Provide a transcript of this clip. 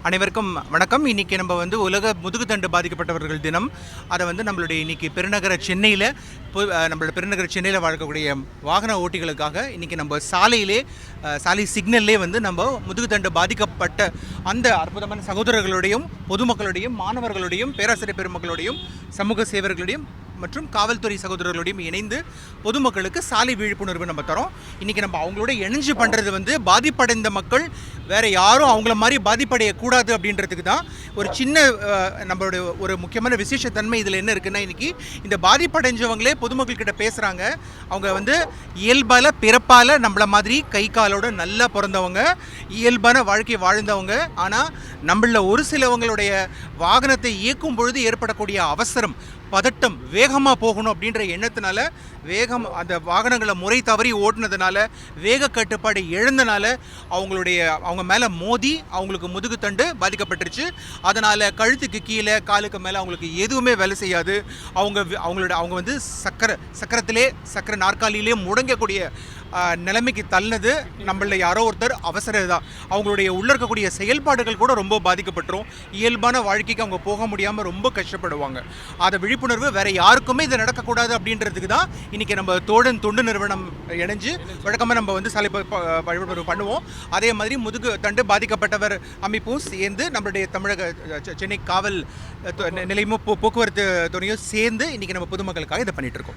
அனைவருக்கும் வணக்கம். இன்றைக்கி நம்ம உலக முதுகுத்தண்டு பாதிக்கப்பட்டவர்கள் தினம். அதை நம்மளுடைய இன்றைக்கி பெருநகர சென்னையில் நம்மளோட பெருநகர சென்னையில் வாழக்கூடிய வாகன ஓட்டிகளுக்காக இன்றைக்கி நம்ம சாலை சிக்னல்லே நம்ம முதுகுத்தண்டு பாதிக்கப்பட்ட அந்த அற்புதமான சகோதரர்களுடையும் பொதுமக்களுடையும் மாணவர்களுடையும் பேராசிரியர் பெருமக்களுடையும் சமூக சேவர்களுடையும் மற்றும் காவல்துறை சகோதரர்களோடையும் இணைந்து பொதுமக்களுக்கு சாலை விழிப்புணர்வு நம்ம தரோம். இன்றைக்கி நம்ம அவங்களோட இணைஞ்சு பண்ணுறது பாதிப்படைந்த மக்கள் வேறு யாரும் அவங்கள மாதிரி பாதிப்படையக்கூடாது அப்படின்றதுக்கு தான். ஒரு சின்ன நம்மளோட ஒரு முக்கியமான விசேஷத்தன்மை இதில் என்ன இருக்குன்னா, இன்றைக்கி இந்த பாதிப்படைஞ்சவங்களே பொதுமக்கள்கிட்ட பேசுகிறாங்க. அவங்க இயல்பால் பிறப்பால் நம்மள மாதிரி கை காலோட நல்லா பிறந்தவங்க, இயல்பான வாழ்க்கை வாழ்ந்தவங்க. ஆனால் நம்மள ஒரு சிலவங்களுடைய வாகனத்தை இயக்கும் பொழுது ஏற்படக்கூடிய அவசரம், பதட்டம், வேகமாக போகணும் அப்படின்ற எண்ணத்தினால அந்த வாகனங்களை முறை தவறி ஓட்டுனதுனால, வேக கட்டுப்பாடு இழந்தனால அவங்க மேலே மோதி அவங்களுக்கு முதுகுத்தண்டு பாதிக்கப்பட்டுருச்சு. அதனால் கழுத்துக்கு கீழே காலுக்கு மேலே அவங்களுக்கு எதுவுமே வேலை செய்யாது. அவங்க சக்கர நாற்காலியிலே முடங்கக்கூடிய நிலைமைக்கு தள்ளினது நம்மள யாரோ ஒருத்தர் அவசரம் தான். அவங்களுடைய உள்ள இருக்கக்கூடிய செயல்பாடுகள் கூட ரொம்ப பாதிக்கப்பட்டுரும். இயல்பான வாழ்க்கைக்கு அவங்க போக முடியாமல் ரொம்ப கஷ்டப்படுவாங்க. அதை விழிப்புணர்வு வேறு யாருக்குமே இது நடக்கக்கூடாது அப்படின்றதுக்கு தான் இன்றைக்கி நம்ம தோழன் தொண்டு நிறுவனம் இணைஞ்சு வழக்கமாக நம்ம சாலை விழிப்புணர்வு பண்ணுவோம். அதே மாதிரி முதுகு தண்டு பாதிக்கப்பட்டவர் அமைப்பும் சேர்ந்து நம்மளுடைய தமிழக சென்னை காவல் நிலையமும் போக்குவரத்து துறையும் சேர்ந்து இன்றைக்கி நம்ம பொதுமக்களுக்காக இதை பண்ணிகிட்டு இருக்கோம்.